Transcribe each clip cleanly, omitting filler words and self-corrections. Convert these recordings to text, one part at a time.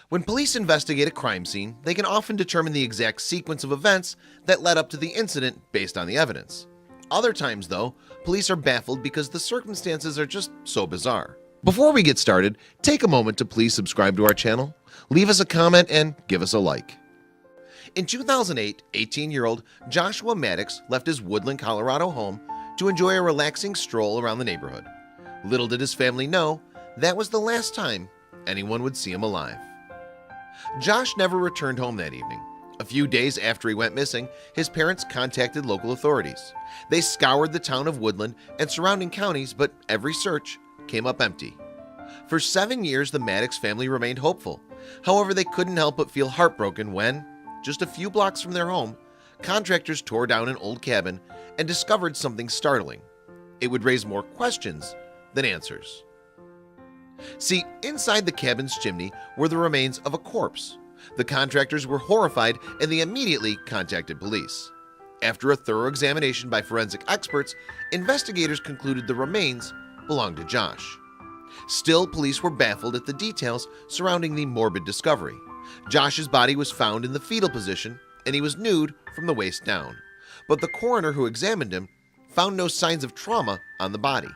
When police investigate a crime scene, they can often determine the exact sequence of events that led up to the incident based on the evidence. Other times, though, police are baffled because the circumstances are just so bizarre. Before we get started, take a moment to please subscribe to our channel, leave us a comment, and give us a like. In 2008, 18-year-old Joshua Maddux left his Woodland, Colorado home to enjoy a relaxing stroll around the neighborhood. Little did his family know that was the last time anyone would see him alive. Josh never returned home that evening. A few days after he went missing, his parents contacted local authorities. They scoured the town of Woodland and surrounding counties, but every search came up empty. For 7 years, the Maddux family remained hopeful. However, they couldn't help but feel heartbroken when, just a few blocks from their home, contractors tore down an old cabin and discovered something startling. It would raise more questions than answers. See, inside the cabin's chimney were the remains of a corpse. The contractors were horrified and they immediately contacted police. After a thorough examination by forensic experts, investigators concluded the remains belonged to Josh. Still, police were baffled at the details surrounding the morbid discovery. Josh's body was found in the fetal position and he was nude from the waist down. But the coroner who examined him found no signs of trauma on the body.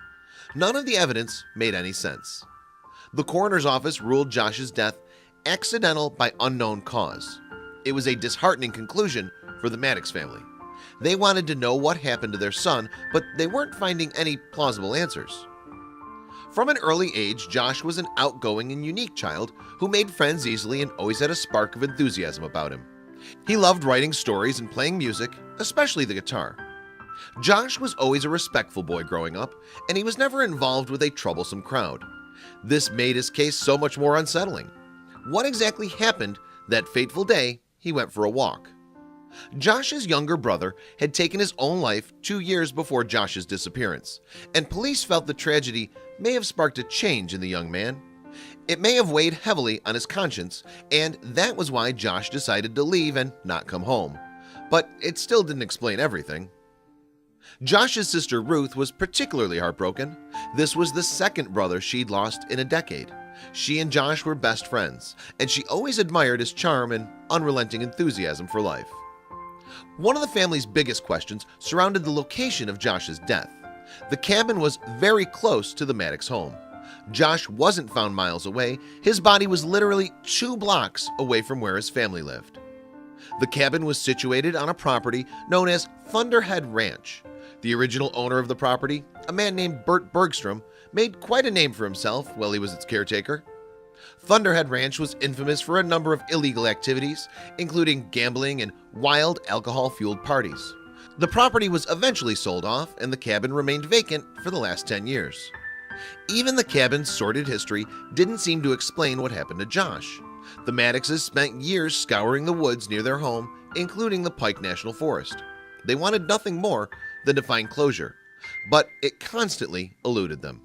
None of the evidence made any sense. The coroner's office ruled Josh's death accidental by unknown cause. It was a disheartening conclusion for the Maddux family. They wanted to know what happened to their son, but they weren't finding any plausible answers. From an early age, Josh was an outgoing and unique child who made friends easily and always had a spark of enthusiasm about him. He loved writing stories and playing music, especially the guitar. Josh was always a respectful boy growing up, and he was never involved with a troublesome crowd. This made his case so much more unsettling. What exactly happened that fateful day he went for a walk? Josh's younger brother had taken his own life 2 years before Josh's disappearance, and police felt the tragedy may have sparked a change in the young man. It may have weighed heavily on his conscience, and that was why Josh decided to leave and not come home. But it still didn't explain everything. Josh's sister Ruth was particularly heartbroken. This was the second brother she'd lost in a decade. She and Josh were best friends, and she always admired his charm and unrelenting enthusiasm for life. One of the family's biggest questions surrounded the location of Josh's death. The cabin was very close to the Maddux home. Josh wasn't found miles away. His body was literally 2 blocks away from where his family lived. The cabin was situated on a property known as Thunderhead Ranch. The original owner of the property, a man named Bert Bergstrom, made quite a name for himself while he was its caretaker. Thunderhead Ranch was infamous for a number of illegal activities, including gambling and wild alcohol-fueled parties. The property was eventually sold off and the cabin remained vacant for the last 10 years. Even the cabin's sordid history didn't seem to explain what happened to Josh. The Madduxes spent years scouring the woods near their home, including the Pike National Forest. They wanted nothing more than to find closure, but it constantly eluded them.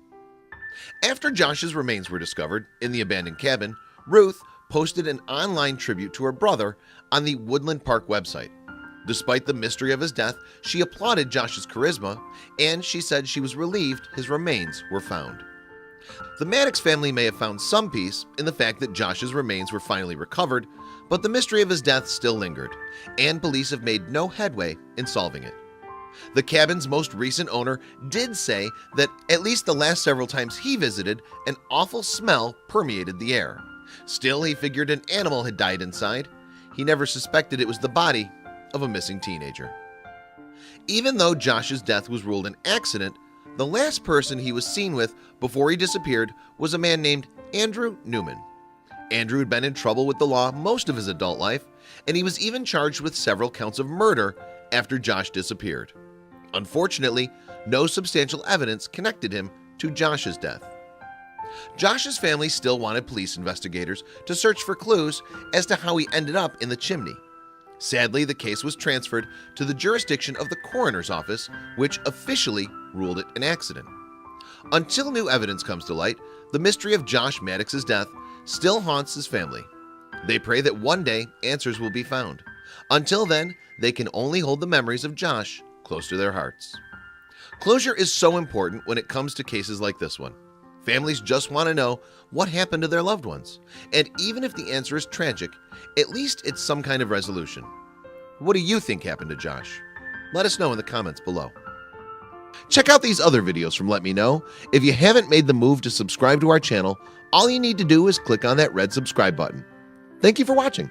After Josh's remains were discovered in the abandoned cabin, Ruth posted an online tribute to her brother on the Woodland Park website. Despite the mystery of his death, she applauded Josh's charisma, and she said she was relieved his remains were found. The Maddux family may have found some peace in the fact that Josh's remains were finally recovered, but the mystery of his death still lingered, and police have made no headway in solving it. The cabin's most recent owner did say that at least the last several times he visited, an awful smell permeated the air. Still, he figured an animal had died inside. He never suspected it was the body of a missing teenager. Even though Josh's death was ruled an accident, the last person he was seen with before he disappeared was a man named Andrew Newman. Andrew had been in trouble with the law most of his adult life, and he was even charged with several counts of murder after Josh disappeared. Unfortunately, no substantial evidence connected him to Josh's death. Josh's family still wanted police investigators to search for clues as to how he ended up in the chimney. Sadly, the case was transferred to the jurisdiction of the coroner's office, which officially ruled it an accident. Until new evidence comes to light, the mystery of Josh Maddux's death still haunts his family. They pray that one day answers will be found. Until then, they can only hold the memories of Josh close to their hearts. Closure is so important when it comes to cases like this one. Families just want to know what happened to their loved ones. And even if the answer is tragic, at least it's some kind of resolution. What do you think happened to Josh? Let us know in the comments below. Check out these other videos from Let Me Know. If you haven't made the move to subscribe to our channel, all you need to do is click on that red subscribe button. Thank you for watching.